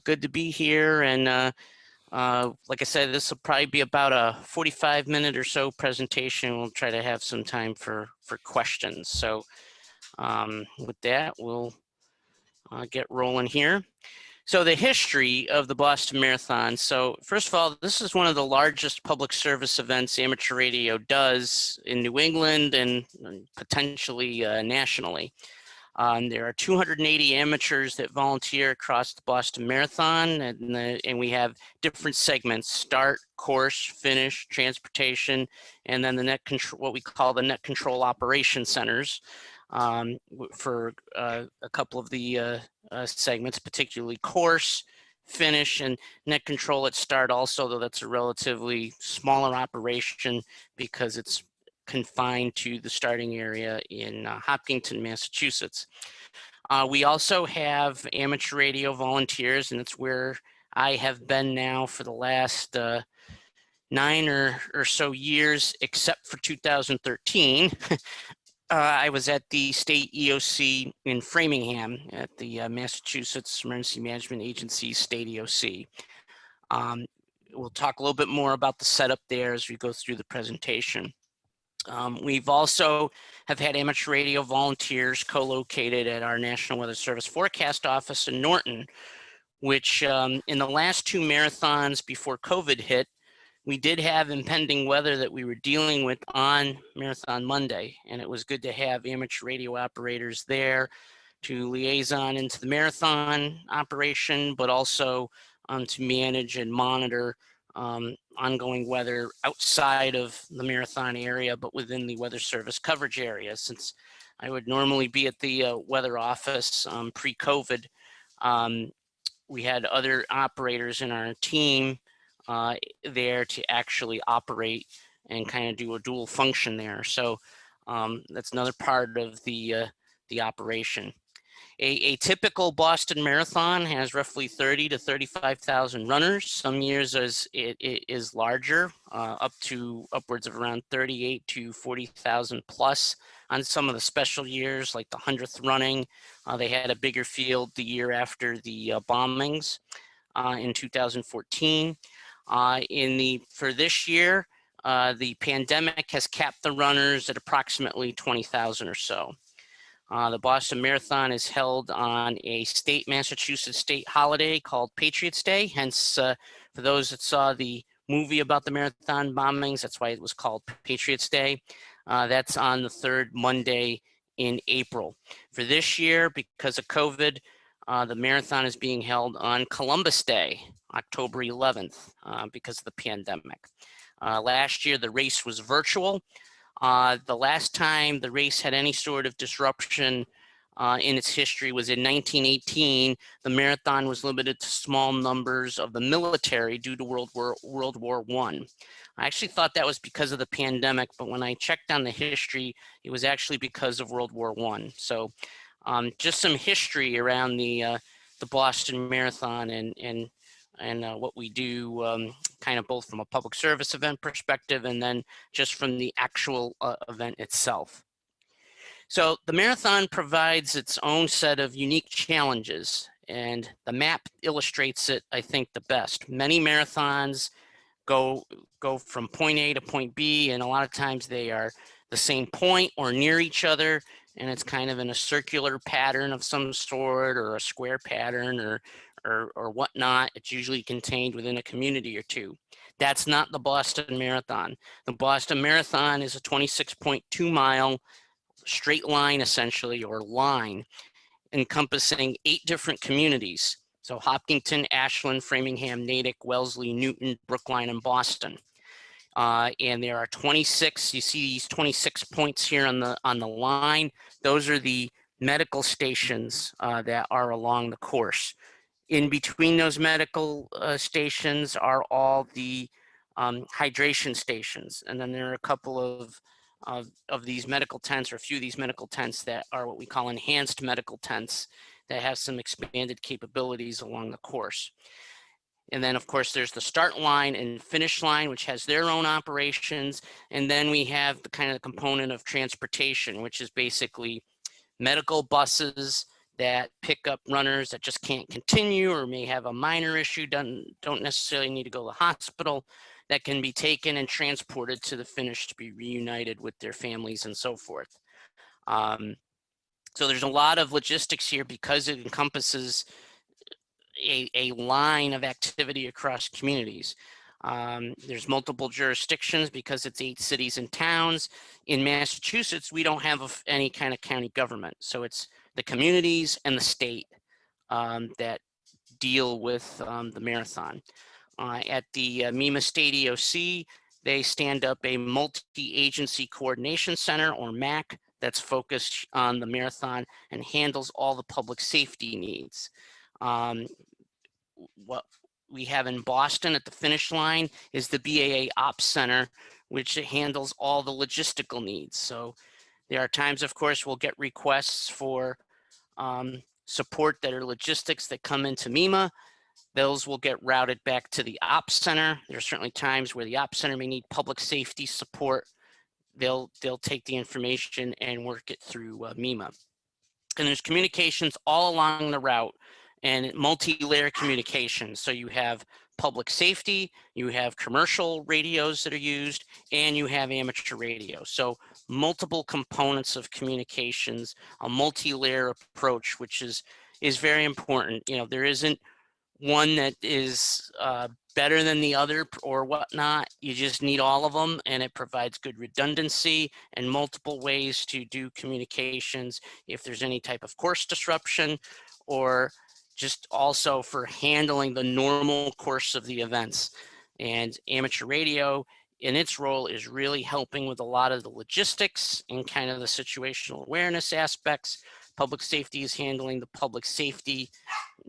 Good to be here. And like I said, this will probably be about a 45-minute or so presentation. We'll try to have some time for questions. So with that, we'll get rolling here. So the history of the Boston Marathon. So first of all, this is one of the largest public service events amateur radio does in New England and potentially nationally. There are 280 amateurs that volunteer across the Boston Marathon, and we have different segments: start, course, finish, transportation, and then the net control, what we call the net control operation centers for a couple of the segments, particularly course, finish, and net control at start also, though that's a relatively smaller operation because it's confined to the starting area in Hopkinton, Massachusetts. We also have amateur radio volunteers, and it's where I have been now for the last 9 or so years, except for 2013. I was at the state EOC in Framingham at the Massachusetts Emergency Management Agency state EOC. We'll talk a little bit more about the setup there as we go through the presentation. We've also have had amateur radio volunteers co-located at our National Weather Service Forecast Office in Norton, which in the last 2 marathons before COVID hit, we did have impending weather that we were dealing with on Marathon Monday, and it was good to have amateur radio operators there to liaison into the marathon operation, but also to manage and monitor ongoing weather outside of the marathon area, but within the weather service coverage area. Since I would normally be at the weather office pre-COVID, we had other operators in our team there to actually operate and kind of do a dual function there. So that's another part of the operation. A typical Boston Marathon has roughly 30 to 35,000 runners. Some years it is larger, upwards of around 38 to 40,000 plus. On some of the special years, like the 100th running, they had a bigger field the year after the bombings in 2014. For this year, the pandemic has capped the runners at approximately 20,000 or so. The Boston Marathon is held on a Massachusetts state holiday called Patriots Day. Hence, for those that saw the movie about the marathon bombings, that's why it was called Patriots Day. That's on the 3rd Monday in April. For this year, because of COVID, the marathon is being held on Columbus Day, October 11th, because of the pandemic. Last year, the race was virtual. The last time the race had any sort of disruption in its history was in 1918. The marathon was limited to small numbers of the military due to World War I. I actually thought that was because of the pandemic, but when I checked on the history, it was actually because of World War I. So just some history around the Boston Marathon and what we do, kind of both from a public service event perspective and then just from the actual event itself. So the marathon provides its own set of unique challenges, and the map illustrates it, I think, the best. Many marathons go from point A to point B, and a lot of times they are the same point or near each other, and it's kind of in a circular pattern of some sort or a square pattern or whatnot. It's usually contained within a community or two. That's not the Boston Marathon. The Boston Marathon is a 26.2 mile straight line, essentially, or line, encompassing 8 different communities. So Hopkinton, Ashland, Framingham, Natick, Wellesley, Newton, Brookline, and Boston. And there are 26, you see these 26 points here on the line. Those are the medical stations that are along the course. In between those medical stations are all the hydration stations. And then there are a couple of these medical tents, or a few of these medical tents that are what we call enhanced medical tents that have some expanded capabilities along the course. And then, of course, there's the start line and finish line, which has their own operations. And then we have the kind of component of transportation, which is basically medical buses that pick up runners that just can't continue or may have a minor issue, don't necessarily need to go to the hospital, that can be taken and transported to the finish to be reunited with their families and so forth. So there's a lot of logistics here because it encompasses a line of activity across communities. There's multiple jurisdictions because it's 8 cities and towns. In Massachusetts, we don't have any kind of county government. So it's the communities and the state that deal with the marathon. At the MEMA State EOC, they stand up a multi-agency coordination center, or MAC, that's focused on the marathon and handles all the public safety needs. What we have in Boston at the finish line is the BAA Ops Center, which handles all the logistical needs. So there are times, of course, we'll get requests for support that are logistics that come into MEMA. Those will get routed back to the Ops Center. There are certainly times where the Ops Center may need public safety support. They'll take the information and work it through MEMA. And there's communications all along the route and multi-layer communication. So you have public safety, you have commercial radios that are used, and you have amateur radio. So multiple components of communications, a multi-layer approach, which is very important. You know, there isn't one that is better than the other or whatnot. You just need all of them, and it provides good redundancy and multiple ways to do communications if there's any type of course disruption, or just also for handling the normal course of the events. And amateur radio in its role is really helping with a lot of the logistics and kind of the situational awareness aspects. Public safety is handling the public safety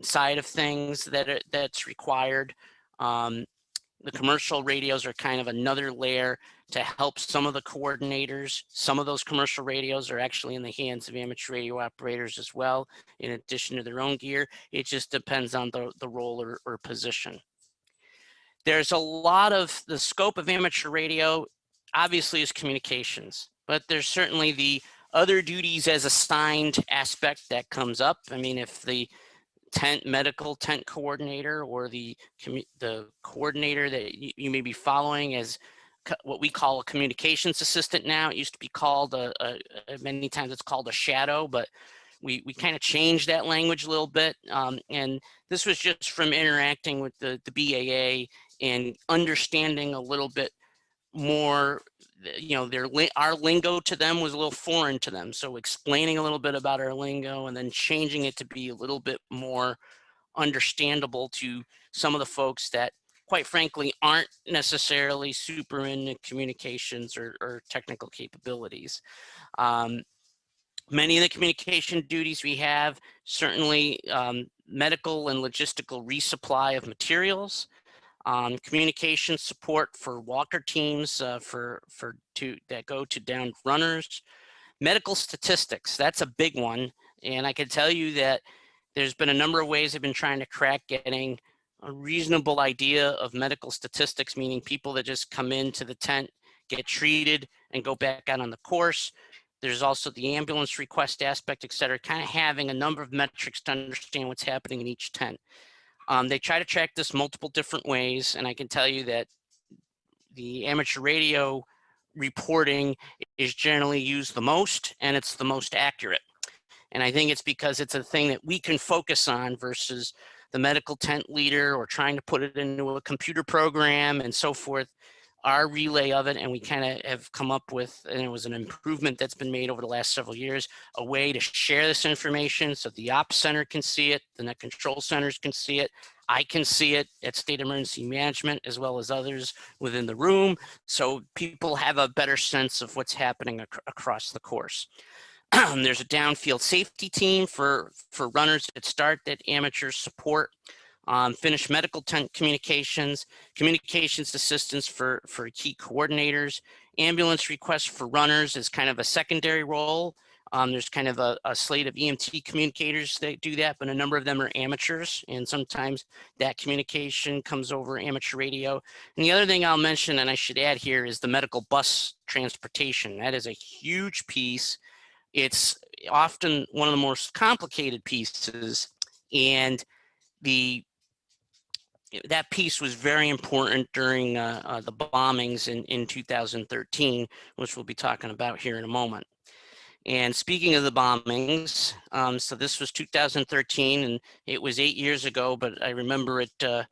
side of things that's required. The commercial radios are kind of another layer to help some of the coordinators. Some of those commercial radios are actually in the hands of amateur radio operators as well, in addition to their own gear. It just depends on the role or position. There's a lot of the scope of amateur radio, obviously, is communications, but there's certainly the other duties as assigned aspect that comes up. I mean, if the medical tent coordinator or the coordinator that you may be following as what we call a communications assistant now. It used to be called many times it's called a shadow, but we kind of changed that language a little bit. And this was just from interacting with the BAA and understanding a little bit more. You know, our lingo to them was a little foreign to them. So explaining a little bit about our lingo and then changing it to be a little bit more understandable to some of the folks that, quite frankly, aren't necessarily super into communications or technical capabilities. Many of the communication duties we have, certainly medical and logistical resupply of materials, communication support for walker teams that go to downed runners, medical statistics. That's a big one, and I can tell you that there's been a number of ways I've been trying to crack getting a reasonable idea of medical statistics, meaning people that just come into the tent, get treated, and go back out on the course. There's also the ambulance request aspect, et cetera, kind of having a number of metrics to understand what's happening in each tent. They try to track this multiple different ways, and I can tell you that the amateur radio reporting is generally used the most, and it's the most accurate. And I think it's because it's a thing that we can focus on versus the medical tent leader or trying to put it into a computer program and so forth. Our relay of it, and we kind of have come up with, and it was an improvement that's been made over the last several years, a way to share this information so the ops center can see it, the net control centers can see it, I can see it at State Emergency Management as well as others within the room, so people have a better sense of what's happening across the course. There's a downfield safety team for runners at start that amateurs support. Finish medical tent communications, communications assistance for key coordinators, ambulance requests for runners is kind of a secondary role. There's kind of a slate of EMT communicators that do that, but a number of them are amateurs, and sometimes that communication comes over amateur radio. And the other thing I'll mention, and I should add here, is the medical bus transportation. That is a huge piece It's often one of the most complicated pieces, and that piece was very important during the bombings in 2013, which we'll be talking about here in a moment. And speaking of the bombings, so this was 2013, and it was 8 years ago, but I remember it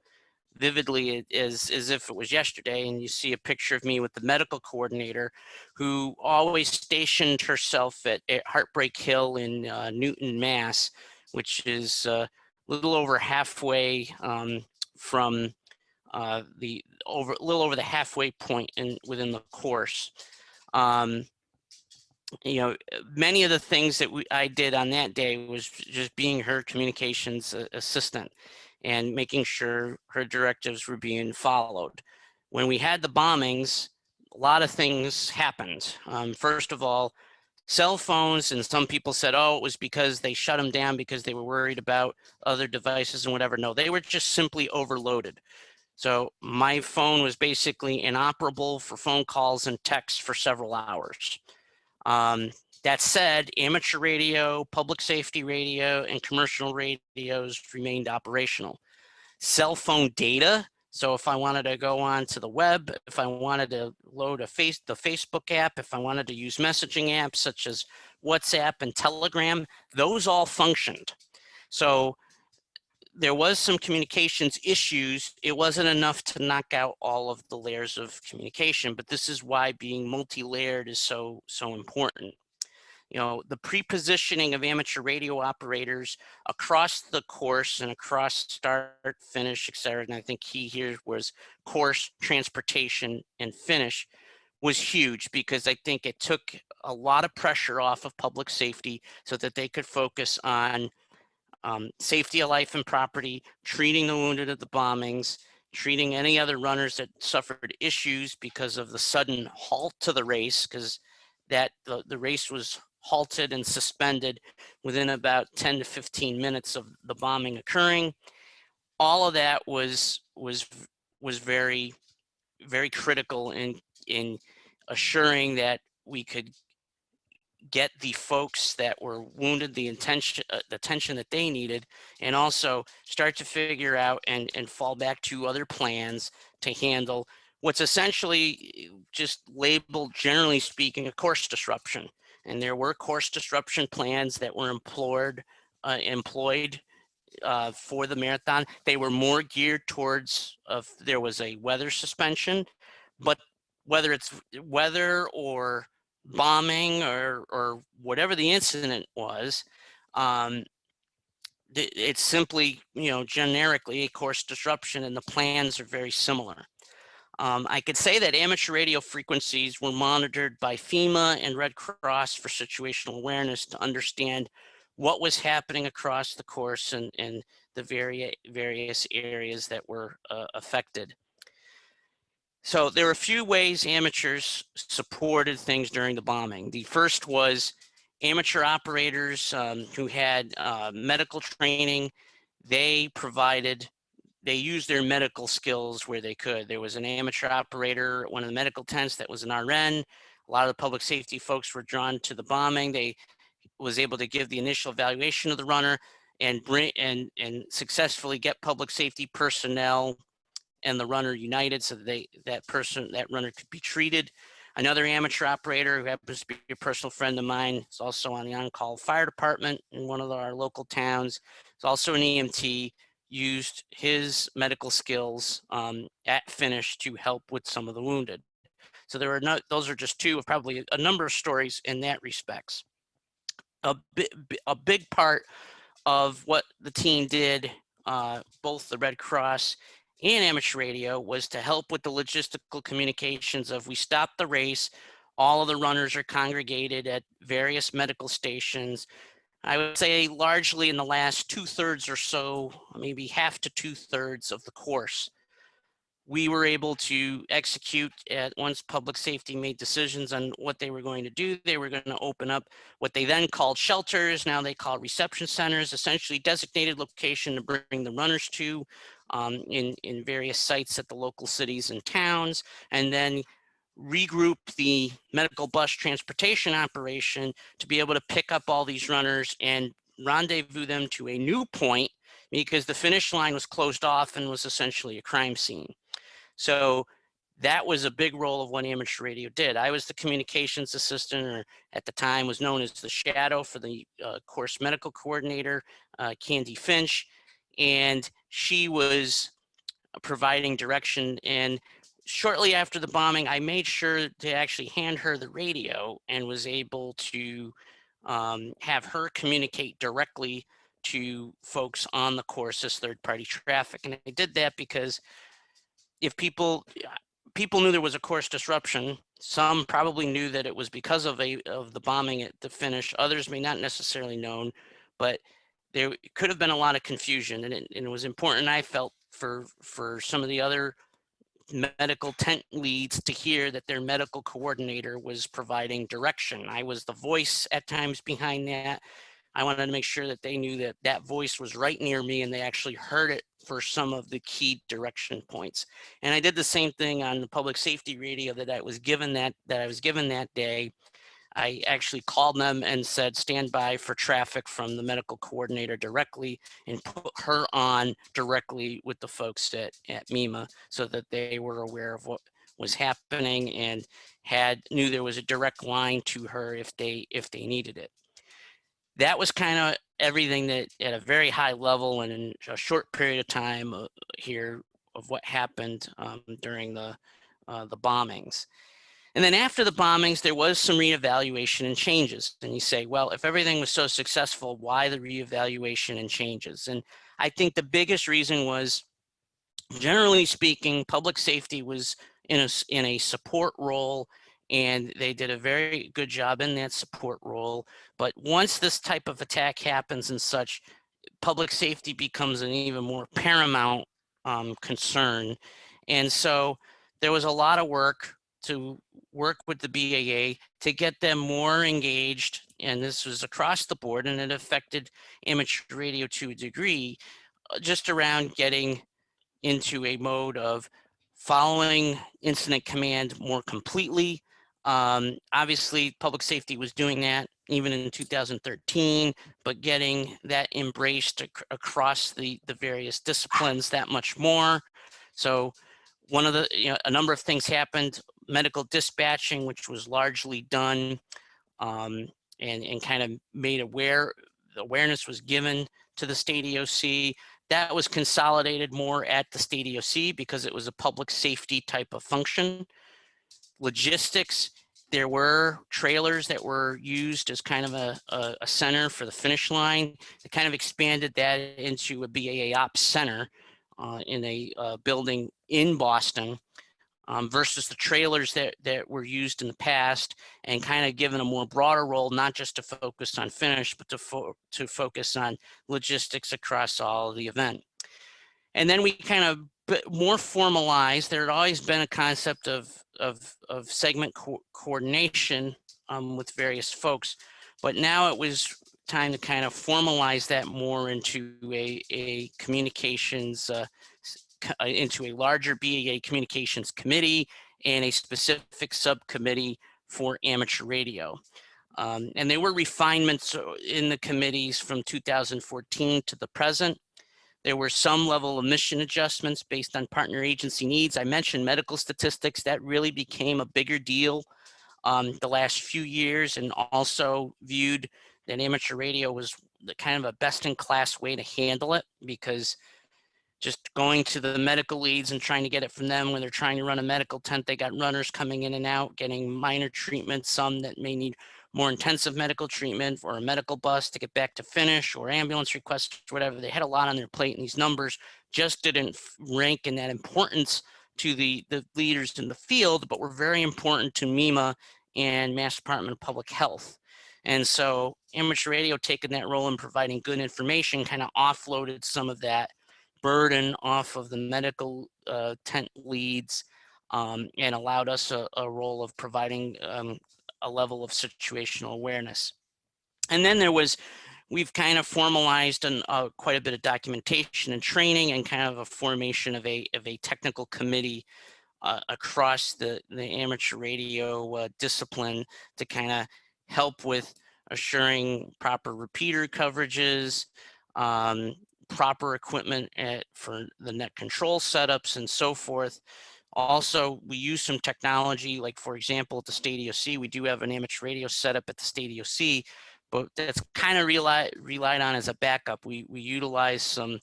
vividly as if it was yesterday. And you see a picture of me with the medical coordinator who always stationed herself at Heartbreak Hill in Newton, Mass, which is a little over halfway from a little over the halfway point within the course. You know, many of the things that I did on that day was just being her communications assistant and making sure her directives were being followed. When we had the bombings, a lot of things happened. First of all, cell phones, and some people said, oh, it was because they shut them down because they were worried about other devices and whatever. No, they were just simply overloaded. So my phone was basically inoperable for phone calls and texts for several hours. That said, amateur radio, public safety radio, and commercial radios remained operational. Cell phone data, so if I wanted to go on to the web, if I wanted to load the Facebook app, if I wanted to use messaging apps such as WhatsApp and Telegram, those all functioned. So there was some communications issues. It wasn't enough to knock out all of the layers of communication, but this is why being multi-layered is so important. You know, the pre-positioning of amateur radio operators across the course and across start, finish, et cetera. And I think key here was course, transportation, and finish was huge, because I think it took a lot of pressure off of public safety so that they could focus on safety of life and property, treating the wounded at the bombings, treating any other runners that suffered issues because of the sudden halt to the race, because the race was halted and suspended within about 10 to 15 minutes of the bombing occurring. All of that was very, very critical in assuring that we could get the folks that were wounded the attention that they needed, and also start to figure out and fall back to other plans to handle what's essentially just labeled, generally speaking, a course disruption. And there were course disruption plans that were employed for the marathon. They were more geared towards there was a weather suspension, but whether it's weather or bombing or whatever the incident was, it's simply, you know, generically a course disruption, and the plans are very similar. I could say that amateur radio frequencies were monitored by FEMA and Red Cross for situational awareness to understand what was happening across the course and the various areas that were affected. So there were a few ways amateurs supported things during the bombing. The first was amateur operators who had medical training. They used their medical skills where they could. There was an amateur operator at one of the medical tents that was an RN. A lot of the public safety folks were drawn to the bombing. They was able to give the initial evaluation of the runner and successfully get public safety personnel and the runner united so that that runner could be treated. Another amateur operator who happens to be a personal friend of mine is also on the on-call fire department in one of our local towns. He's also an EMT, used his medical skills at finish to help with some of the wounded. So there are those are just two of probably a number of stories in that respects. A big part of what the team did, both the Red Cross and amateur radio, was to help with the logistical communications of we stopped the race, all of the runners are congregated at various medical stations. I would say largely in the last 2/3 or so, maybe half to 2/3 of the course, we were able to execute once public safety made decisions on what they were going to do. They were going to open up what they then called shelters. Now they call reception centers, essentially designated location to bring the runners to in various sites at the local cities and towns, and then regroup the medical bus transportation operation to be able to pick up all these runners and rendezvous them to a new point, because the finish line was closed off and was essentially a crime scene. So that was a big role of what amateur radio did. I was the communications assistant, or at the time was known as the shadow for the course medical coordinator, Candy Finch, and she was providing direction. And shortly after the bombing, I made sure to actually hand her the radio and was able to have her communicate directly to folks on the course as third-party traffic. And I did that because if people knew there was a course disruption, some probably knew that it was because of the bombing at the finish. Others may not necessarily known, but there could have been a lot of confusion, and it was important, I felt, for some of the other medical tent leads to hear that their medical coordinator was providing direction. I was the voice at times behind that. I wanted to make sure that they knew that that voice was right near me and they actually heard it for some of the key direction points. And I did the same thing on the public safety radio that I was given that day. I actually called them and said, stand by for traffic from the medical coordinator directly, and put her on directly with the folks at MEMA so that they were aware of what was happening and knew there was a direct line to her if they needed it. That was kind of everything that at a very high level and in a short period of time here of what happened during the bombings. And then after the bombings, there was some reevaluation and changes. And you say, well, if everything was so successful, why the reevaluation and changes? And I think the biggest reason was, generally speaking, public safety was in a support role, and they did a very good job in that support role. But once this type of attack happens and such, public safety becomes an even more paramount concern. And so there was a lot of work to work with the BAA to get them more engaged, and this was across the board, and it affected amateur radio to a degree, just around getting into a mode of following incident command more completely. Obviously, public safety was doing that even in 2013, but getting that embraced across the various disciplines that much more. So one of the, a number of things happened. Medical dispatching, which was largely done and kind of made awareness was given to the state EOC. That was consolidated more at the state EOC because it was a public safety type of function. Logistics, there were trailers that were used as kind of a center for the finish line. They kind of expanded that into a BAA ops center in a building in Boston. Versus the trailers that were used in the past, and kind of given a more broader role, not just to focus on finish, but to focus on logistics across all of the event. And then we kind of more formalized. There had always been a concept of segment coordination with various folks, but now it was time to kind of formalize that more into a communications into a larger BAA communications committee and a specific subcommittee for amateur radio. And there were refinements in the committees from 2014 to the present. There were some level of mission adjustments based on partner agency needs. I mentioned medical statistics. That really became a bigger deal the last few years, and also viewed that amateur radio was the kind of a best-in-class way to handle it, because just going to the medical leads and trying to get it from them when they're trying to run a medical tent, they got runners coming in and out, getting minor treatment, some that may need more intensive medical treatment, or a medical bus to get back to finish, or ambulance requests, whatever. They had a lot on their plate, and these numbers just didn't rank in that importance to the leaders in the field, but were very important to MEMA and Mass Department of Public Health. And so amateur radio, taking that role in providing good information, kind of offloaded some of that burden off of the medical tent leads, and allowed us a role of providing a level of situational awareness. And then we've kind of formalized quite a bit of documentation and training, and kind of a formation of a technical committee across the amateur radio discipline to kind of help with assuring proper repeater coverages, proper equipment for the net control setups and so forth. Also, we use some technology, like for example, at the State EOC, we do have an amateur radio setup at the State EOC, but that's kind of relied on as a backup. We utilize some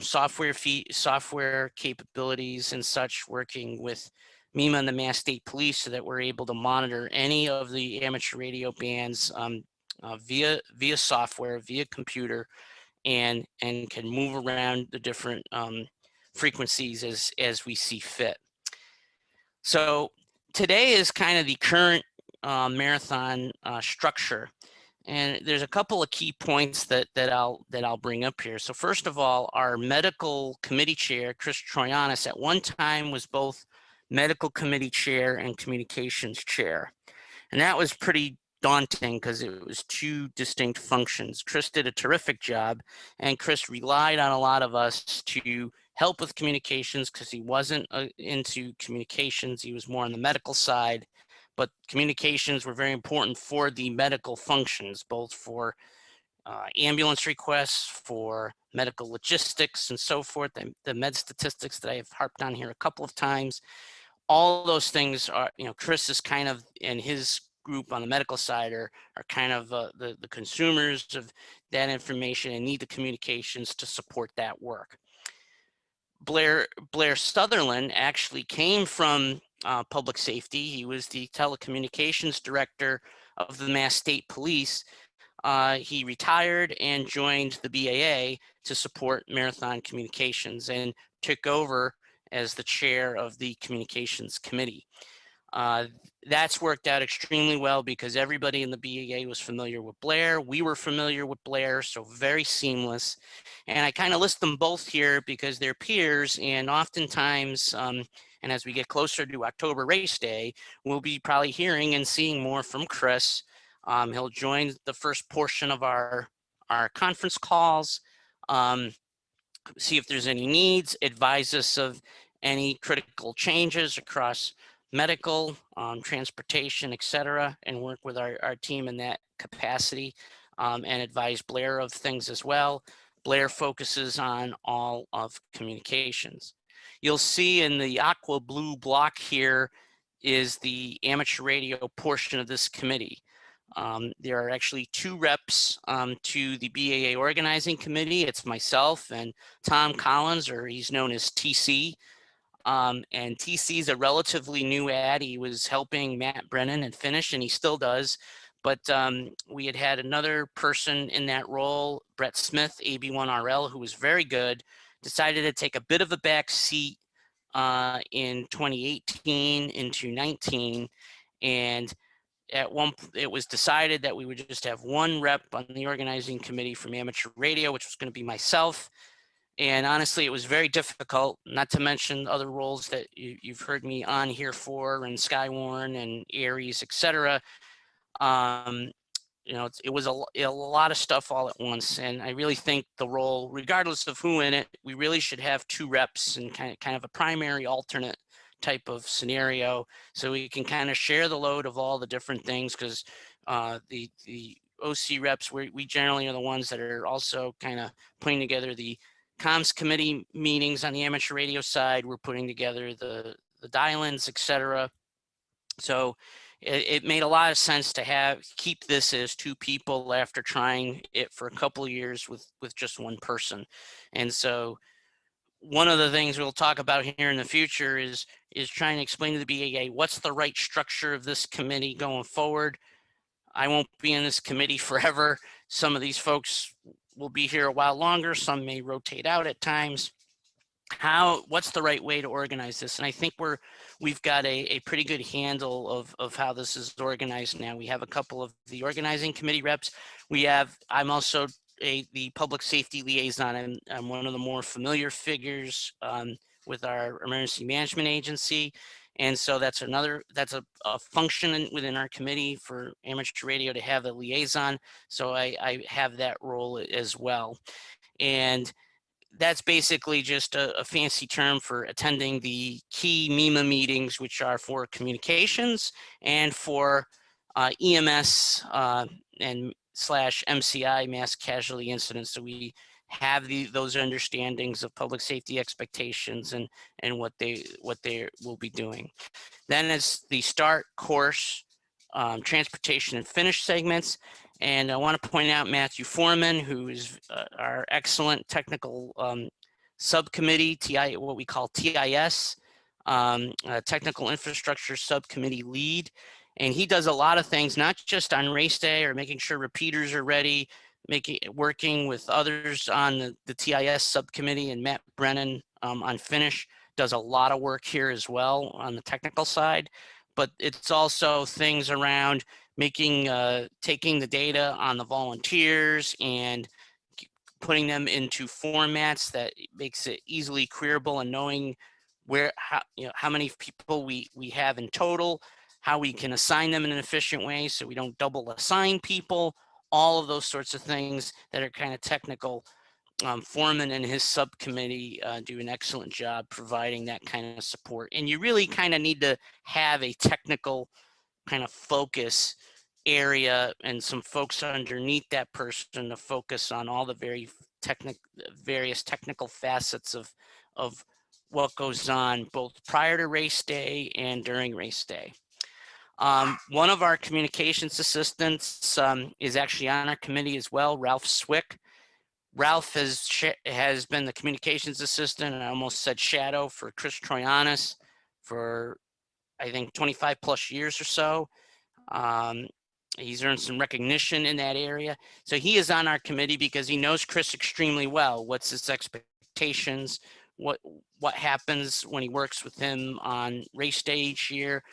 software capabilities and such, working with MEMA and the Mass State Police, so that we're able to monitor any of the amateur radio bands via software, via computer, and can move around the different frequencies as we see fit. So today is kind of the current marathon structure. And there's a couple of key points that I'll bring up here. So first of all, our medical committee chair, Chris Troyanis, at one time was both medical committee chair and communications chair. And that was pretty daunting because it was two distinct functions. Chris did a terrific job, and Chris relied on a lot of us to help with communications because he wasn't into communications. He was more on the medical side. But communications were very important for the medical functions, both for ambulance requests, for medical logistics and so forth, the med statistics that I have harped on here a couple of times. All those things are, Chris is kind of, and his group on the medical side are kind of the consumers of that information and need the communications to support that work. Blair Sutherland actually came from public safety. He was the telecommunications director of the Mass State Police. He retired and joined the BAA to support marathon communications and took over as the chair of the communications committee. That's worked out extremely well because everybody in the BAA was familiar with Blair. We were familiar with Blair, so very seamless. And I kind of list them both here because they're peers, and oftentimes, and as we get closer to October race day, we'll be probably hearing and seeing more from Chris. He'll join the first portion of our conference calls, see if there's any needs, advise us of any critical changes across medical, transportation, etc., and work with our team in that capacity, and advise Blair of things as well. Blair focuses on all of communications. You'll see in the aqua blue block here is the amateur radio portion of this committee. There are actually two reps to the BAA organizing committee. It's myself and Tom Collins, or he's known as TC. And TC is a relatively new ad. He was helping Matt Brennan and finish, and he still does. But we had another person in that role, Brett Smith, AB1RL, who was very good, decided to take a bit of a back seat in 2018 into 19. And it was decided that we would just have one rep on the organizing committee from amateur radio, which was going to be myself. And honestly, it was very difficult, not to mention other roles that you've heard me on here for, and Skywarn and Aries, etc. It was a lot of stuff all at once. And I really think the role, regardless of who in it, we really should have two reps and kind of a primary alternate type of scenario, so we can kind of share the load of all the different things, because the OC reps, we generally are the ones that are also kind of putting together the comms committee meetings on the amateur radio side. We're putting together the dial-ins, etc. So it made a lot of sense to keep this as two people after trying it for a couple of years with just one person. And so one of the things we'll talk about here in the future is trying to explain to the BAA what's the right structure of this committee going forward. I won't be in this committee forever. Some of these folks will be here a while longer. Some may rotate out at times. What's the right way to organize this? And I think we've got a pretty good handle of how this is organized now. We have a couple of the organizing committee reps. I'm also the public safety liaison, and I'm one of the more familiar figures with our emergency management agency. And so that's a function within our committee for amateur radio to have a liaison. So I have that role as well. And that's basically just a fancy term for attending the key MEMA meetings, which are for communications and for EMS and / MCI, mass casualty incidents. So we have those understandings of public safety expectations and what they will be doing. Then it's the start, course, transportation, and finish segments. And I want to point out Matthew Foreman, who is our excellent technical subcommittee, what we call TIS, Technical Infrastructure Subcommittee lead. And he does a lot of things, not just on race day or making sure repeaters are ready, working with others on the TIS subcommittee, and Matt Brennan on finish does a lot of work here as well on the technical side. But it's also things around taking the data on the volunteers and putting them into formats that makes it easily queryable, and knowing how many people we have in total, how we can assign them in an efficient way so we don't double assign people, all of those sorts of things that are kind of technical. Foreman and his subcommittee do an excellent job providing that kind of support. And you really kind of need to have a technical kind of focus area and some folks underneath that person to focus on all the various technical facets of what goes on both prior to race day and during race day. One of our communications assistants is actually on our committee as well, Ralph Swick. Ralph has been the communications assistant, and I almost said shadow, for Chris Troyanis for, I think, 25 plus years or so. He's earned some recognition in that area. So he is on our committee because he knows Chris extremely well. What's his expectations? What happens when he works with him on race day each year?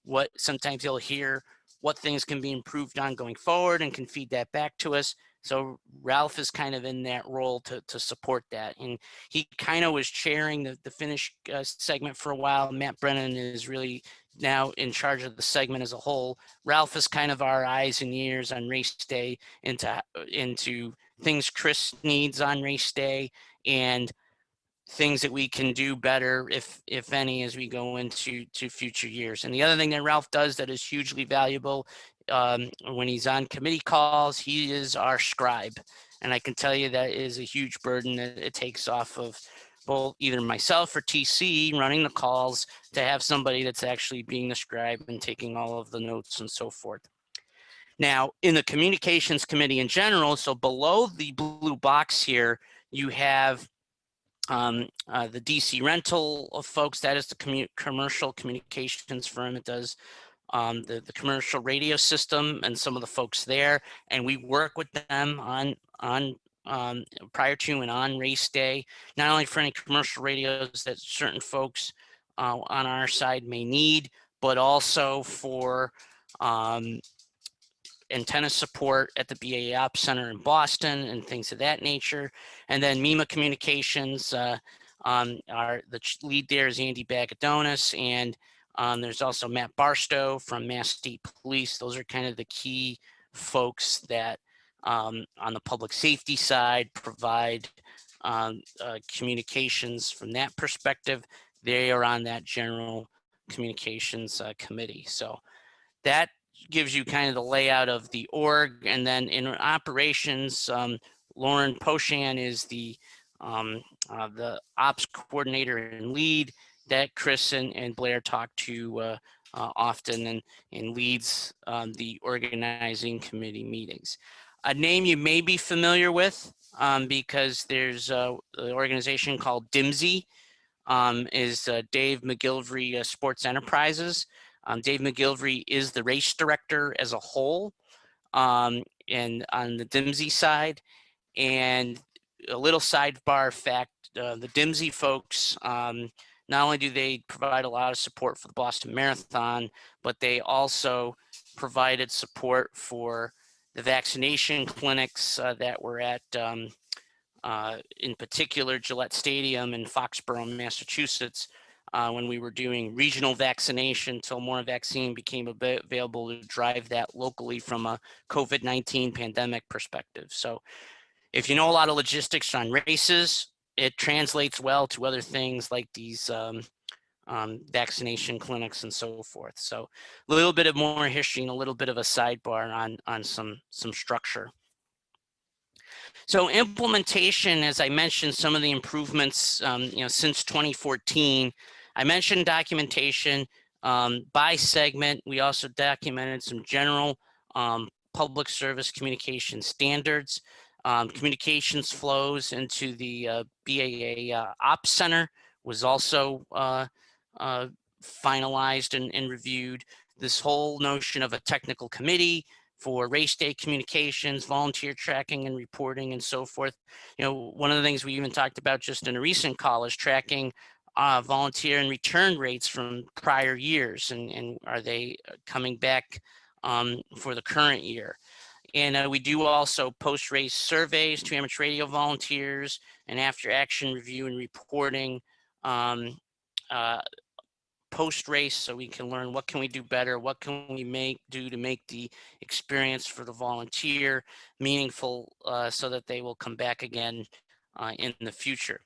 What sometimes he'll hear what things can be improved on going forward and can feed that back to us. So Ralph is kind of in that role to support that. And he kind of was chairing the finish segment for a while. Matt Brennan is really now in charge of the segment as a whole. Ralph is kind of our eyes and ears on race day into things Chris needs on race day and things that we can do better, if any, as we go into future years. And the other thing that Ralph does that is hugely valuable when he's on committee calls, he is our scribe. And I can tell you that is a huge burden that it takes off of both either myself or TC running the calls, to have somebody that's actually being the scribe and taking all of the notes and so forth. Now, in the communications committee in general, so below the blue box here, you have the DC rental of folks. That is the commercial communications firm. It does the commercial radio system and some of the folks there, and we work with them on prior to and on race day, not only for any commercial radios that certain folks on our side may need, but also for antenna support at the BAE Ops Center in Boston and things of that nature. And then MEMA Communications, the lead there is Andy Bagadonis, and there's also Matt Barstow from Mass State Police. Those are kind of the key folks that on the public safety side provide communications from that perspective. They are on that general communications committee. So that gives you kind of the layout of the org. And then in operations, Lauren Poshan is the ops coordinator and lead that Chris and Blair talk to often, and leads the organizing committee meetings. A name you may be familiar with because there's an organization called DMSI, is Dave McGilvery Sports Enterprises. Dave McGilvery is the race director as a whole, and on the DMSI side. And a little sidebar fact, the DMSI folks, not only do they provide a lot of support for the Boston Marathon, but they also provided support for the vaccination clinics that were at, in particular, Gillette Stadium in Foxborough, Massachusetts, when we were doing regional vaccination till more vaccine became available to drive that locally from a COVID-19 pandemic perspective. So if you know a lot of logistics on races, it translates well to other things like these vaccination clinics and so forth. So a little bit of more history and a little bit of a sidebar on some structure. So implementation, as I mentioned, some of the improvements, since 2014, I mentioned documentation by segment. We also documented some general public service communication standards, communications flows into the BAA Ops Center was also finalized and reviewed. This whole notion of a technical committee for race day communications, volunteer tracking and reporting, and so forth. One of the things we even talked about just in a recent call is tracking volunteer and return rates from prior years, and are they coming back for the current year. And we do also post-race surveys to amateur radio volunteers and after action review and reporting post-race, so we can learn what can we do better, what can we do to make the experience for the volunteer meaningful, so that they will come back again in the future.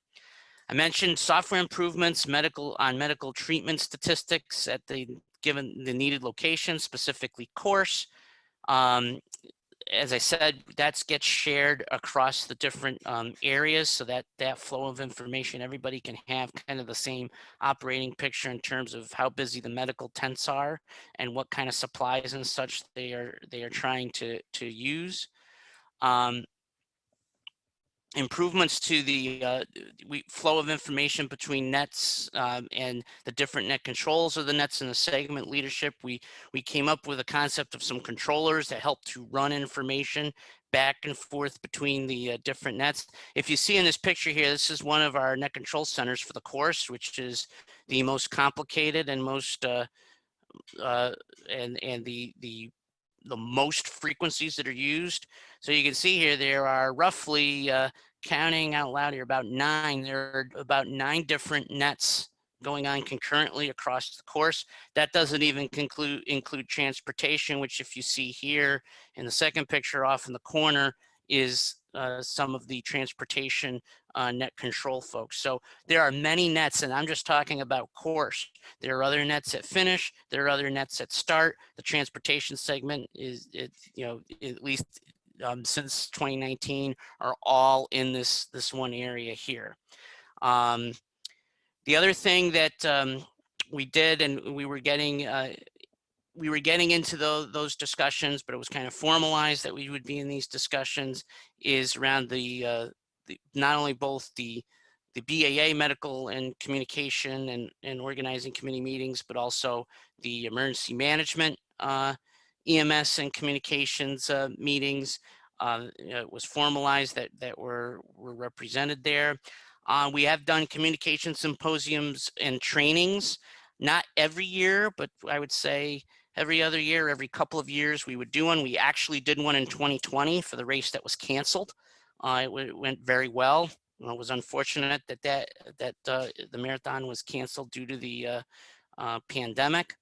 I mentioned software improvements, medical treatment statistics at given the needed location, specifically course. As I said, that gets shared across the different areas, so that flow of information, everybody can have kind of the same operating picture in terms of how busy the medical tents are and what kind of supplies and such they are trying to use. Improvements to the flow of information between nets and the different net controls of the nets and the segment leadership. We came up with a concept of some controllers that help to run information back and forth between the different nets. If you see in this picture here, this is one of our net control centers for the course, which is the most complicated and most and the most frequencies that are used. So you can see here, there are roughly, counting out loud here, there are about 9 different nets going on concurrently across the course. That doesn't even include transportation, which if you see here in the second picture off in the corner is some of the transportation net control folks. So there are many nets, and I'm just talking about course. There are other nets at finish. There are other nets at start. The transportation segment is, at least since 2019, are all in this one area here. The other thing that we did, and we were getting into those discussions, but it was kind of formalized that we would be in these discussions, is around the not only both the BAA medical and communication and organizing committee meetings, but also the emergency management EMS and communications meetings. It was formalized that were represented there. We have done communication symposiums and trainings, not every year, but I would say every other year, every couple of years we would do one. We actually did one in 2020 for the race that was canceled. It went very well. It was unfortunate that the marathon was canceled due to the pandemic.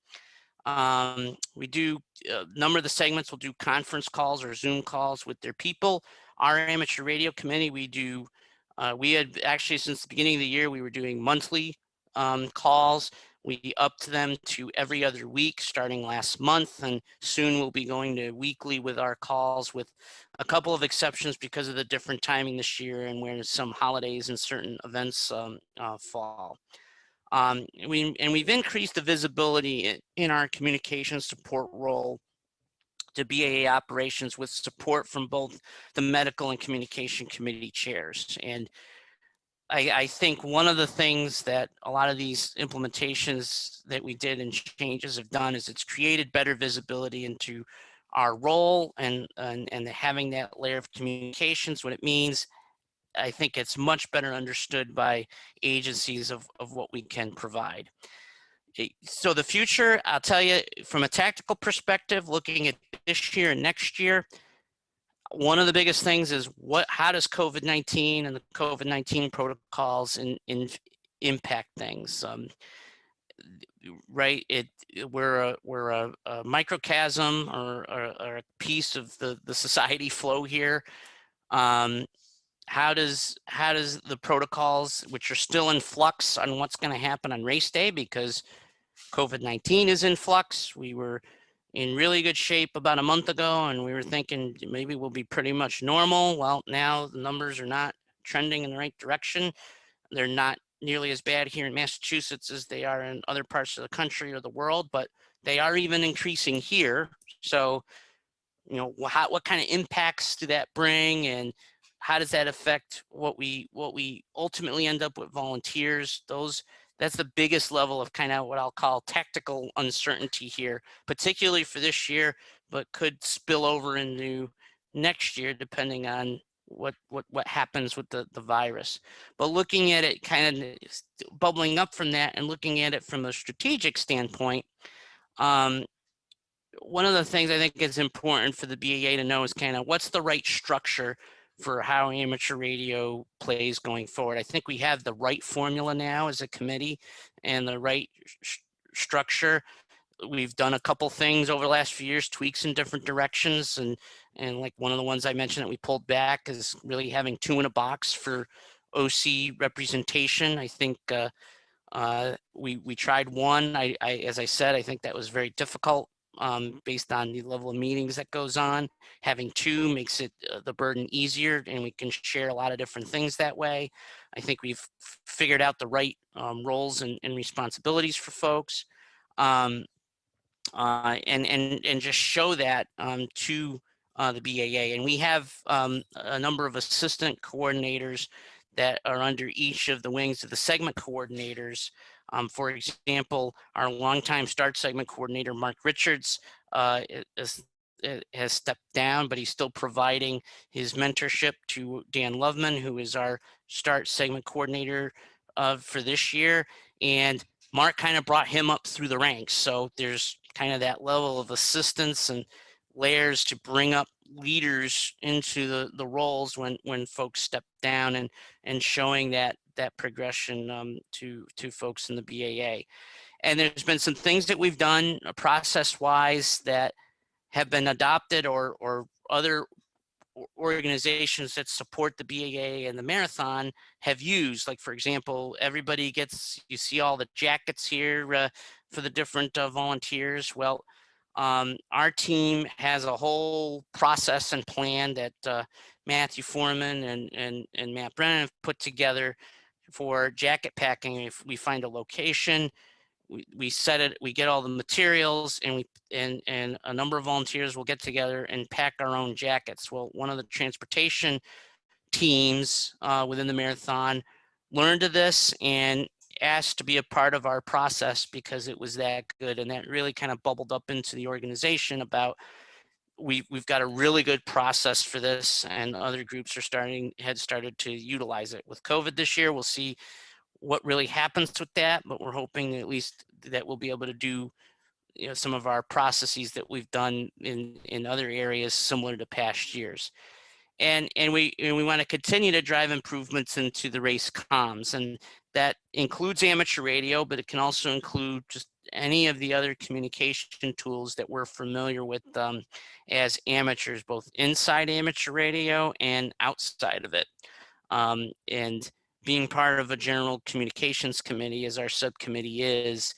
We do a number of the segments will do conference calls or Zoom calls with their people. Our amateur radio committee, we had actually, since the beginning of the year, we were doing monthly calls. We upped them to every other week starting last month, and soon we'll be going to weekly with our calls, with a couple of exceptions because of the different timing this year and where some holidays and certain events fall. We've increased the visibility in our communication support role to BAA operations with support from both the medical and communication committee chairs. And I think one of the things that a lot of these implementations that we did and changes have done is it's created better visibility into our role and having that layer of communications. What it means, I think it's much better understood by agencies of what we can provide. So the future, I'll tell you, from a tactical perspective, looking at this year and next year, one of the biggest things is how does COVID-19 and the COVID-19 protocols impact things? Right, we're a microcosm or a piece of the society flow here. how does the protocols, which are still in flux on what's going to happen on race day, because COVID-19 is in flux. We were in really good shape about a month ago, and we were thinking maybe we'll be pretty much normal. Well, now the numbers are not trending in the right direction. They're not nearly as bad here in Massachusetts as they are in other parts of the country or the world, but they are even increasing here. So, you know, what kind of impacts do that bring, and how does that affect what we ultimately end up with volunteers? That's the biggest level of kind of what I'll call tactical uncertainty here, particularly for this year, but could spill over into next year depending on what happens with the virus. But looking at it kind of bubbling up from that and looking at it from a strategic standpoint, one of the things I think is important for the BAA to know is kind of what's the right structure for how amateur radio plays going forward. I think we have the right formula now as a committee and the right structure. We've done a couple things over the last few years, tweaks in different directions, and like one of the ones I mentioned that we pulled back is really having 2 in a box for OC representation. I think we tried one. As I said, I think that was very difficult based on the level of meetings that goes on. Having 2 makes it the burden easier, and we can share a lot of different things that way. I think we've figured out the right roles and responsibilities for folks, and just show that to the BAA. And we have a number of assistant coordinators that are under each of the wings of the segment coordinators. For example, our longtime start segment coordinator, Mark Richards, has stepped down, but he's still providing his mentorship to Dan Loveman, who is our start segment coordinator for this year. And Mark kind of brought him up through the ranks. So there's kind of that level of assistance and layers to bring up leaders into the roles when folks step down, and showing that progression to folks in the BAA. And there's been some things that we've done process-wise that have been adopted or other organizations that support the BAA and the marathon have used. Like, for example, everybody gets, you see all the jackets here for the different volunteers. Well, our team has a whole process and plan that Matthew Foreman and Matt Brennan have put together for jacket packing. If we find a location, we set it, we get all the materials, and a number of volunteers will get together and pack our own jackets. Well, one of the transportation teams within the marathon learned of this and asked to be a part of our process because it was that good, and that really kind of bubbled up into the organization about we've got a really good process for this, and other groups had started to utilize it. With COVID this year, we'll see what really happens with that, but we're hoping at least that we'll be able to do, you know, some of our processes that we've done in other areas similar to past years. And we want to continue to drive improvements into the race comms, and that includes amateur radio, but it can also include just any of the other communication tools that we're familiar with as amateurs, both inside amateur radio and outside of it. And being part of a general communications committee, as our subcommittee is,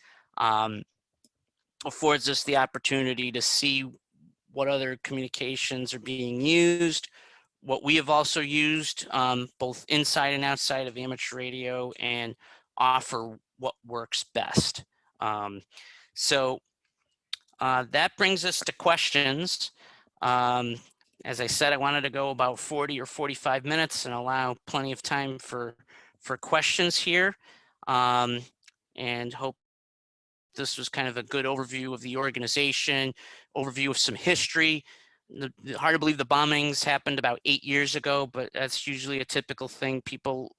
affords us the opportunity to see what other communications are being used, what we have also used, both inside and outside of amateur radio, and offer what works best. So that brings us to questions. As I said, I wanted to go about 40 or 45 minutes and allow plenty of time for questions here, and hope this was kind of a good overview of the organization, overview of some history. Hard to believe the bombings happened about 8 years ago, but that's usually a typical thing people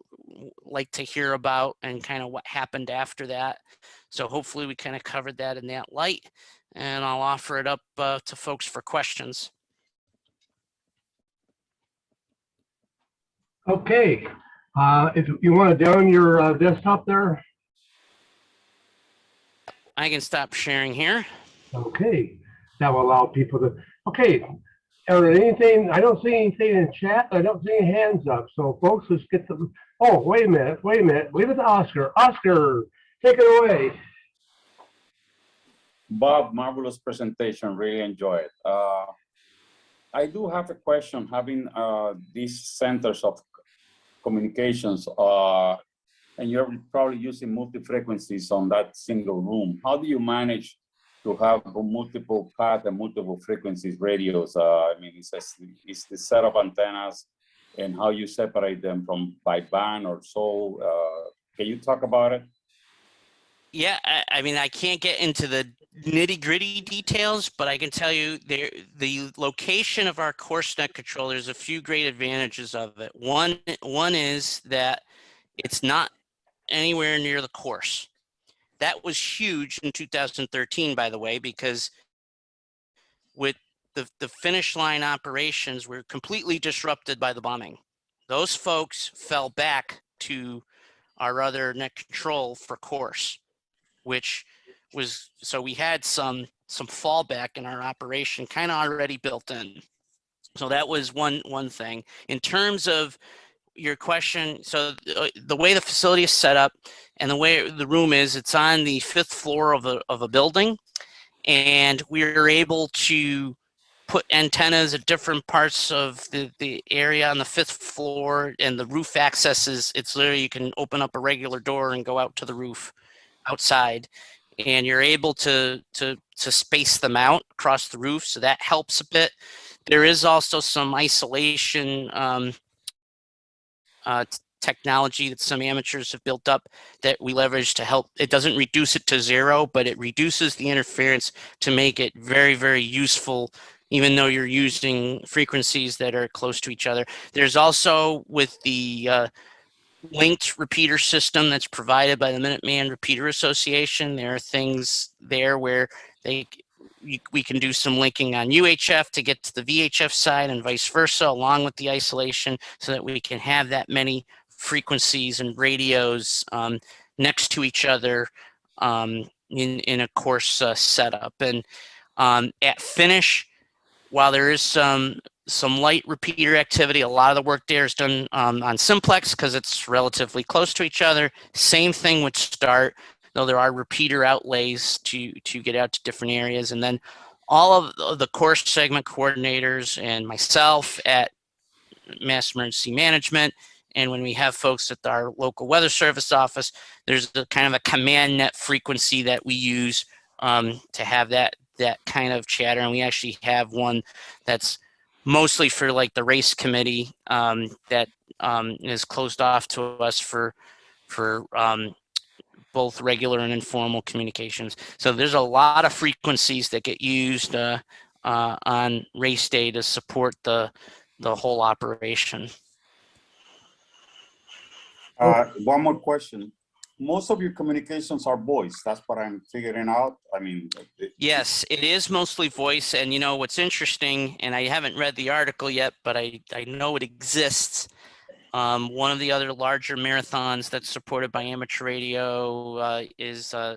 like to hear about, and kind of what happened after that. So hopefully we kind of covered that in that light, and I'll offer it up to folks for questions. Okay, if you want to down your desktop there. I can stop sharing here. Okay, that will allow people to, okay, or anything? I don't see anything in chat. I don't see any hands up. So folks, let's get the, oh, wait a minute. Leave it to Oscar. Oscar, take it away. Bob, marvelous presentation. Really enjoy it. I do have a question. Having these centers of communications, and you're probably using multi-frequencies on that single room. How do you manage to have multiple path and multiple frequencies radios? I mean, it's the set of antennas and how you separate them from by band or so. Can you talk about it? Yeah, I mean, I can't get into the nitty-gritty details, but I can tell you the location of our CourseNet controller, there's a few great advantages of it. One is that it's not anywhere near the course. That was huge in 2013, by the way, because with the finish line operations were completely disrupted by the bombing. Those folks fell back to our other net control for course, which was, so we had some fallback in our operation kind of already built in. So that was one thing. In terms of your question, so the way the facility is set up and the way the room is, it's on the 5th floor of a building, and we were able to put antennas at different parts of the area on the 5th floor, and the roof access is, it's literally, you can open up a regular door and go out to the roof outside, and you're able to space them out across the roof, so that helps a bit. There is also some isolation technology that some amateurs have built up that we leverage to help. It doesn't reduce it to 0, but it reduces the interference to make it very, very useful, even though you're using frequencies that are close to each other. There's also, with the linked repeater system that's provided by the Minuteman Repeater Association, there are things there where we can do some linking on UHF to get to the VHF side and vice versa, along with the isolation, so that we can have that many frequencies and radios next to each other in a course setup. And at finish, while there is some light repeater activity, a lot of the work there is done on simplex because it's relatively close to each other. Same thing with start, though there are repeater outlays to get out to different areas. And then all of the course segment coordinators and myself at Mass Emergency Management, and when we have folks at our local weather service office, there's the kind of a command net frequency that we use to have that kind of chatter. And we actually have one that's mostly for like the race committee that is closed off to us for both regular and informal communications. So there's a lot of frequencies that get used on race day to support the whole operation. One more question. Most of your communications are voice. That's what I'm figuring out. I mean, yes, it is mostly voice. And you know what's interesting, and I haven't read the article yet, but I know it exists. One of the other larger marathons that's supported by amateur radio is I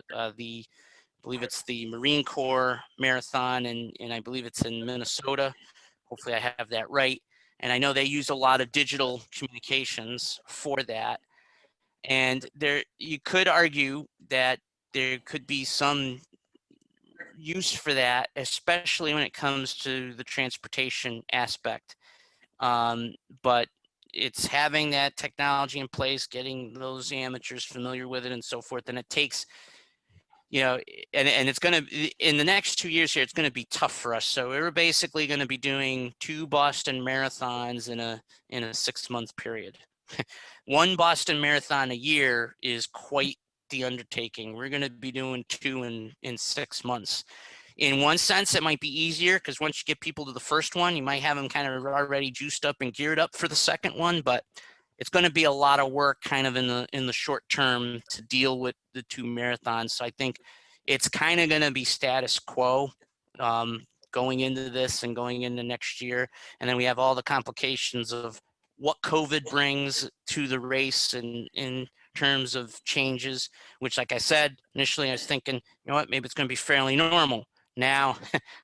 believe it's the Marine Corps Marathon, and I believe it's in Minnesota. Hopefully I have that right. And I know they use a lot of digital communications for that. And there, you could argue that there could be some use for that, especially when it comes to the transportation aspect. But it's having that technology in place, getting those amateurs familiar with it and so forth. And it takes, you know, and it's going to, in the next 2 years here, it's going to be tough for us. So we're basically going to be doing 2 Boston marathons in a 6-month period. One Boston marathon a year is quite the undertaking. We're going to be doing 2 in 6 months. In one sense, it might be easier because once you get people to the first one, you might have them kind of already juiced up and geared up for the second one. But it's going to be a lot of work kind of in the short term to deal with the 2 marathons. So I think it's kind of going to be status quo going into this and going into next year. And then we have all the complications of what COVID brings to the race and in terms of changes, which, like I said, initially I was thinking, you know what, maybe it's going to be fairly normal. Now,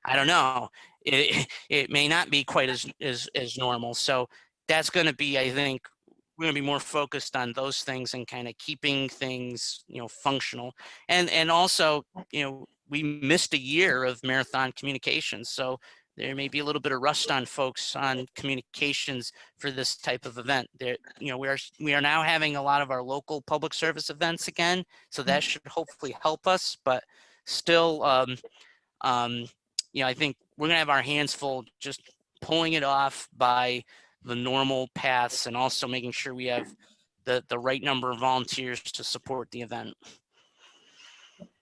I don't know. it may not be quite as normal. So that's going to be, I think, we're going to be more focused on those things and kind of keeping things, functional. And also, we missed a year of marathon communications. So there may be a little bit of rust on folks on communications for this type of event. There, we are now having a lot of our local public service events again. So that should hopefully help us, but still, I think we're gonna have our hands full just pulling it off by the normal paths and also making sure we have the right number of volunteers to support the event.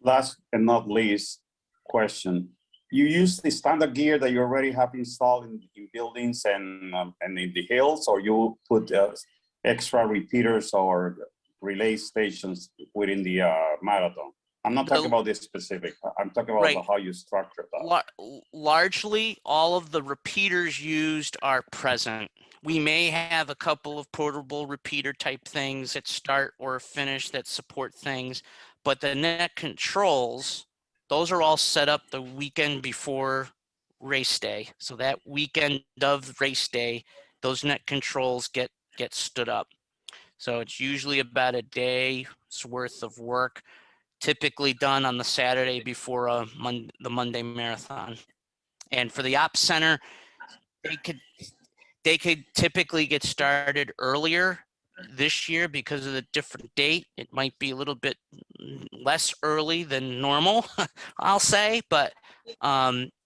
Last and not least question. You use the standard gear that you already have installed in buildings and in the hills, or you put extra repeaters or relay stations within the marathon? I'm not talking about this specific. I'm talking about Right. how you structure that. Largely, all of the repeaters used are present. We may have a couple of portable repeater type things at start or finish that support things, but the net controls, those are all set up the weekend before race day. So that weekend of race day, those net controls get stood up. So it's usually about a day's worth of work, typically done on the Saturday before the Monday marathon. And for the ops center, they could typically get started earlier this year because of the different date. It might be a little bit less early than normal, I'll say, but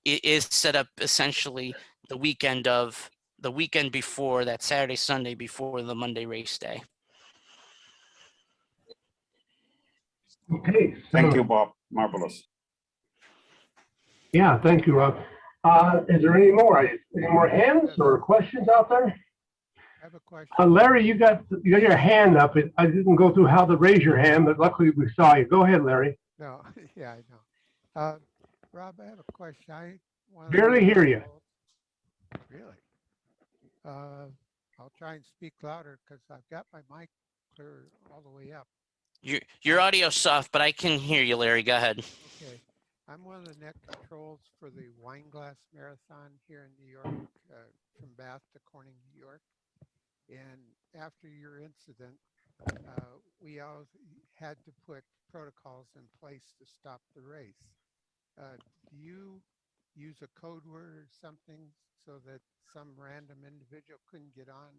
it is set up essentially the weekend before, that Saturday, Sunday before the Monday race day. Okay. Thank you, Bob. Marvelous. Yeah, thank you, Rob. Is there any more hands or questions out there? I have a question. Larry, you got your hand up. I didn't go through how to raise your hand, but luckily we saw you. Go ahead, Larry. No, yeah, I know. Rob, I have a question. I want Barely hear you. Really? I'll try and speak louder because I've got my mic clear all the way up. Your audio's soft, but I can hear you, Larry. Go ahead. Okay. I'm one of the net controls for the Wineglass Marathon here in New York, from Bath to Corning, New York. And after your incident, we all had to put protocols in place to stop the race. Do you use a code word or something so that some random individual couldn't get on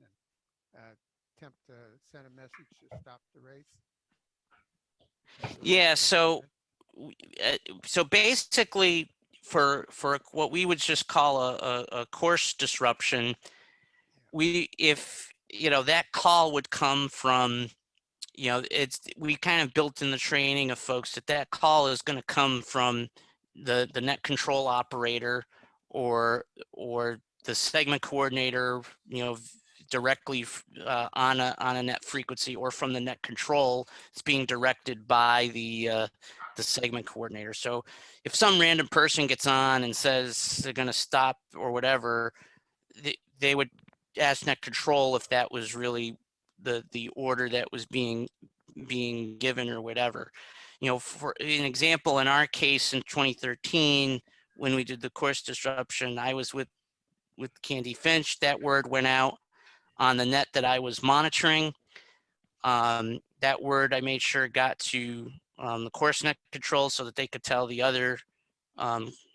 and attempt to send a message to stop the race? Yeah, so basically for what we would just call a course disruption, if that call would come from, we kind of built in the training of folks that call is going to come from the net control operator or the segment coordinator, directly on a net frequency, or from the net control. It's being directed by the segment coordinator. So if some random person gets on and says they're going to stop or whatever, they would ask net control if that was really the order that was being given or whatever. For an example, in our case in 2013, when we did the course disruption, I was with Candy Finch. That word went out on the net that I was monitoring. That word I made sure got to the course net control so that they could tell the other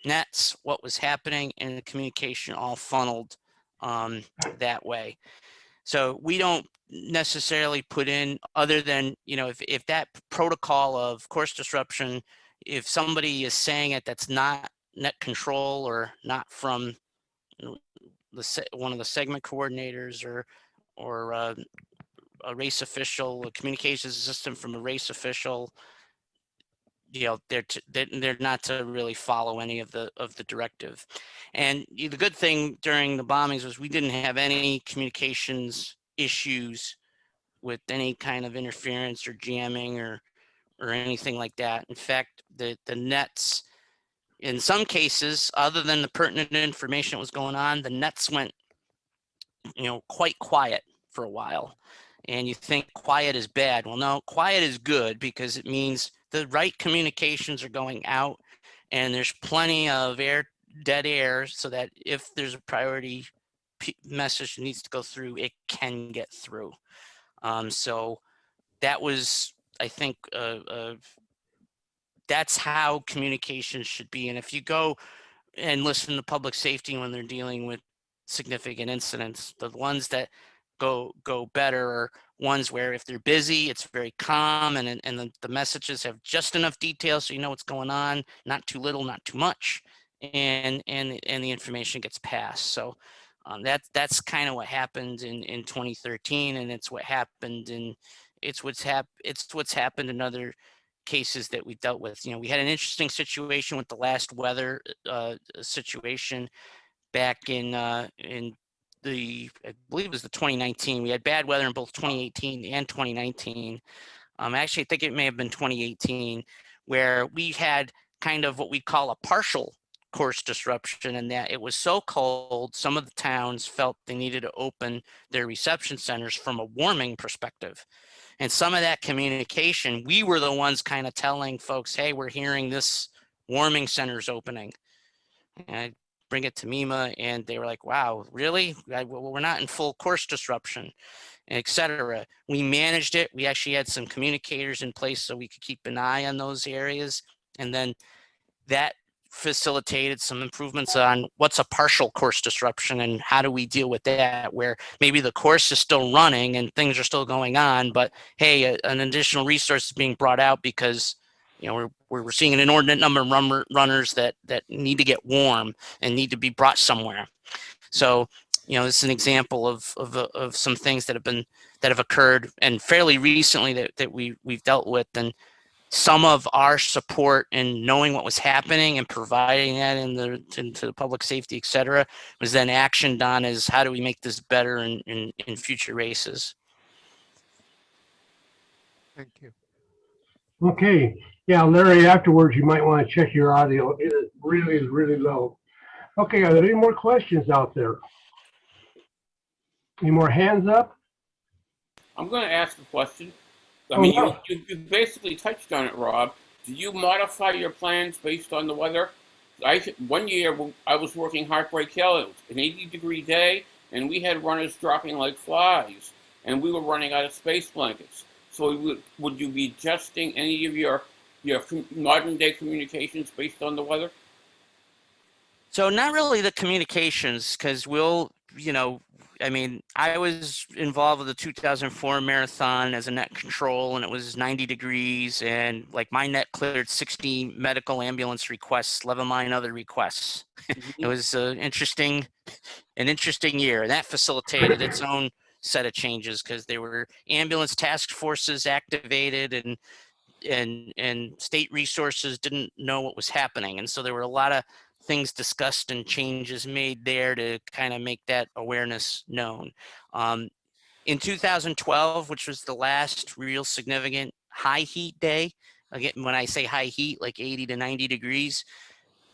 nets what was happening, and the communication all funneled that way. So we don't necessarily put in, other than, if that protocol of course disruption, if somebody is saying it that's not net control or not from one of the segment coordinators or a race official, a communications assistant from a race official, they're not to really follow any of the directive. And the good thing during the bombings was we didn't have any communications issues with any kind of interference or jamming or anything like that. In fact, the nets, in some cases, other than the pertinent information that was going on, the nets went, quite quiet for a while. And you think quiet is bad. Well, no, quiet is good, because it means the right communications are going out and there's plenty of air dead air so that if there's a priority message that needs to go through, it can get through. So that was, I think, that's how communications should be. And if you go and listen to public safety when they're dealing with significant incidents, the ones that go better are ones where if they're busy, it's very calm, and the messages have just enough detail so you know what's going on, not too little, not too much, and the information gets passed. So that's kind of what happened in 2013, and it's what happened it's what's happened in other cases that we dealt with. You know, we had an interesting situation with the last weather situation back in the, I believe it was the 2019. We had bad weather in both 2018 and 2019. Actually, I think it may have been 2018, where we had kind of what we call a partial course disruption, in that it was so cold, some of the towns felt they needed to open their reception centers from a warming perspective. And some of that communication, we were the ones kind of telling folks, hey, we're hearing this warming center's opening. And I bring it to MEMA, and they were like, wow, really? Well, we're not in full course disruption, etc. We managed it. We actually had some communicators in place so we could keep an eye on those areas. And then that facilitated some improvements on what's a partial course disruption and how do we deal with that, where maybe the course is still running and things are still going on, but hey, an additional resource is being brought out because, you know, we're seeing an inordinate number of runners that need to get warm and need to be brought somewhere. So, you know, this is an example of some things that have occurred and fairly recently that we've dealt with. And some of our support in knowing what was happening and providing that into the public safety, et cetera, was then actioned on as how do we make this better in future races. Thank you. Okay, yeah, Larry, afterwards, you might want to check your audio. It is really low. Okay, are there any more questions out there? Any more hands up? I'm going to ask a question. I Oh, mean, no. you basically touched on it, Rob. Do you modify your plans based on the weather? One year I was working Heartbreak Hill. It was an 80-degree day, and we had runners dropping like flies, and we were running out of space blankets. So would you be adjusting any of your modern day communications based on the weather? So not really the communications, because you know, I mean, I was involved with the 2004 marathon as a net control, and it was 90 degrees, and like my net cleared 60 medical ambulance requests, 11 line other requests. It was an interesting year, and that facilitated its own set of changes because there were ambulance task forces activated, and state resources didn't know what was happening, and so there were a lot of things discussed and changes made there to kind of make that awareness known. In 2012, which was the last real significant high heat day, again, when I say high heat, like 80 to 90 degrees,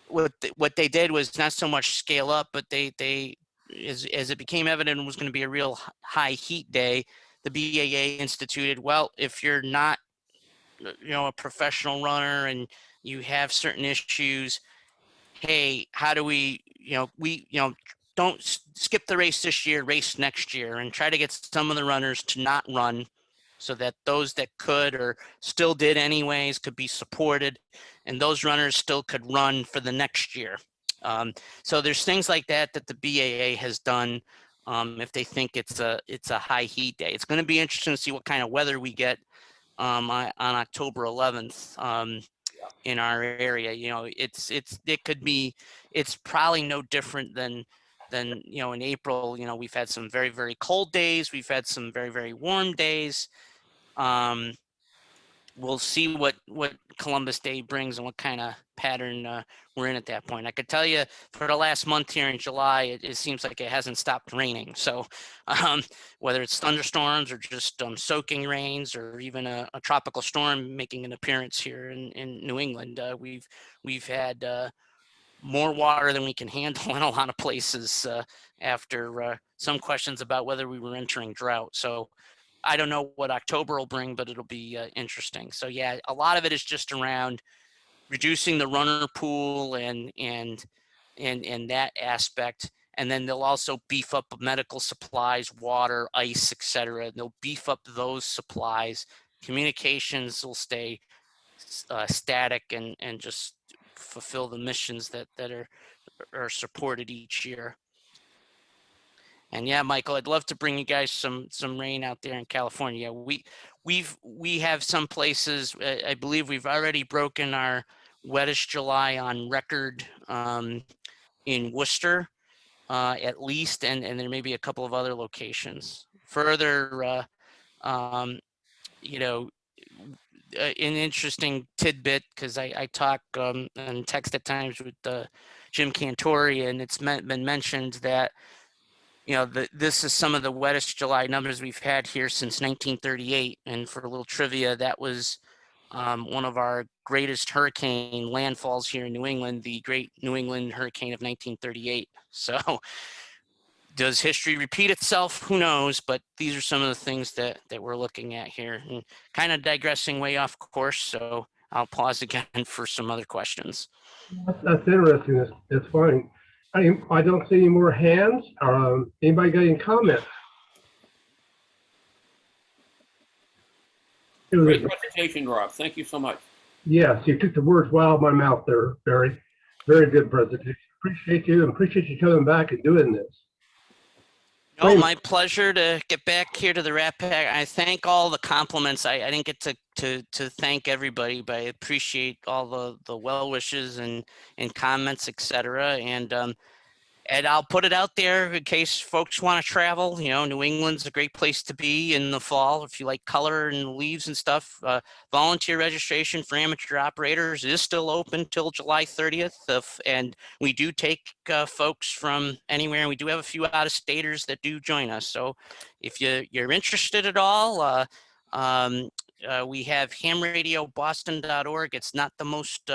what they did was not so much scale up, but they as it became evident it was going to be a real high heat day, the BAA instituted, well, if you're not, you know, a professional runner and you have certain issues, hey, how do we, don't skip the race this year, race next year, and try to get some of the runners to not run so that those that could or still did anyways could be supported, and those runners still could run for the next year. So there's things like that the BAA has done. If they think it's a high heat day, it's going to be interesting to see what kind of weather we get on October 11th. In our area, you know, it's probably no different than you know, in April. You know, we've had some very, very cold days, we've had some very, very warm days. We'll see what Columbus Day brings and what kind of pattern we're in at that point. I could tell you for the last month here in July, it seems like it hasn't stopped raining. So whether it's thunderstorms or just soaking rains, or even a tropical storm making an appearance here in New England, we've had more water than we can handle in a lot of places after some questions about whether we were entering drought. So I don't know what October will bring, but it'll be interesting. So yeah, a lot of it is just around reducing the runner pool and and that aspect. And then they'll also beef up medical supplies, water, ice, etc. They'll beef up those supplies. Communications will stay static and just fulfill the missions that are supported each year. And yeah, Michael, I'd love to bring you guys some rain out there in California. We have some places. I believe we've already broken our wettest July on record in Worcester, at least, and there may be a couple of other locations. Further, you know, an interesting tidbit, because I talk and text at times with Jim Cantori, and it's been mentioned that, you know, this is some of the wettest July numbers we've had here since 1938. And for a little trivia, that was one of our greatest hurricane landfalls here in New England, the Great New England Hurricane of 1938. So does history repeat itself? Who knows? But these are some of the things that we're looking at here, and kind of digressing way off course. So I'll pause again for some other questions. That's interesting. That's fine. I don't see any more hands. Anybody got any comments? Great presentation, Rob. Thank you so much. Yes, you took the words right out of my mouth there, Barry. Very good presentation. Appreciate you, and appreciate you coming back and doing this. No, my pleasure to get back here to the Rat Pack. I thank all the compliments. I didn't get to thank everybody, but I appreciate all the well wishes and comments, etc. And I'll put it out there in case folks want to travel. You know, New England's a great place to be in the fall if you like color and leaves and stuff. Volunteer registration for amateur operators is still open till July 30th. And we do take folks from anywhere. And we do have a few out-of-staters that do join us. So if you're interested at all, we have hamradioboston.org. It's not the most,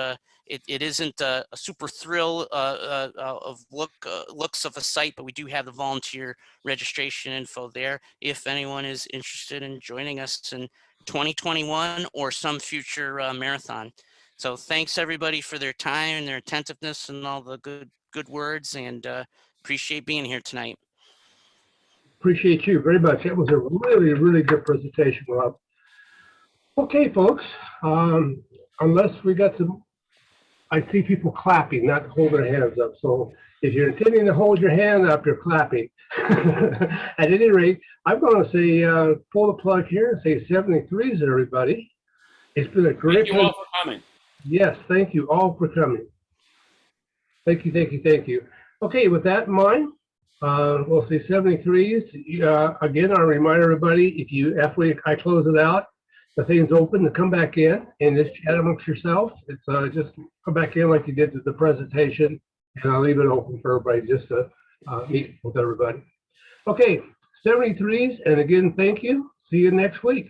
it isn't a super thrill of looks of a site, but we do have the volunteer registration info there if anyone is interested in joining us in 2021 or some future marathon. So thanks everybody for their time and their attentiveness and all the good words, and appreciate being here tonight. Appreciate you very much. It was a really, really good presentation, Rob. Okay, folks, unless we got some, I see people clapping, not holding their hands up. So if you're intending to hold your hand up, you're clapping. At any rate, I'm going to say, pull the plug here and say 73s, everybody. It's been a great. Thank you all for coming. Yes, thank you all for coming. Thank you, thank you, thank you. Okay, with that in mind, we'll say 73s. Again, I'll remind everybody, if you, after I close it out, the thing's open to come back in and just chat amongst yourselves. It's just come back in like you did to the presentation, and I'll leave it open for everybody just to meet with everybody. Okay, 73s, and again, thank you. See you next week.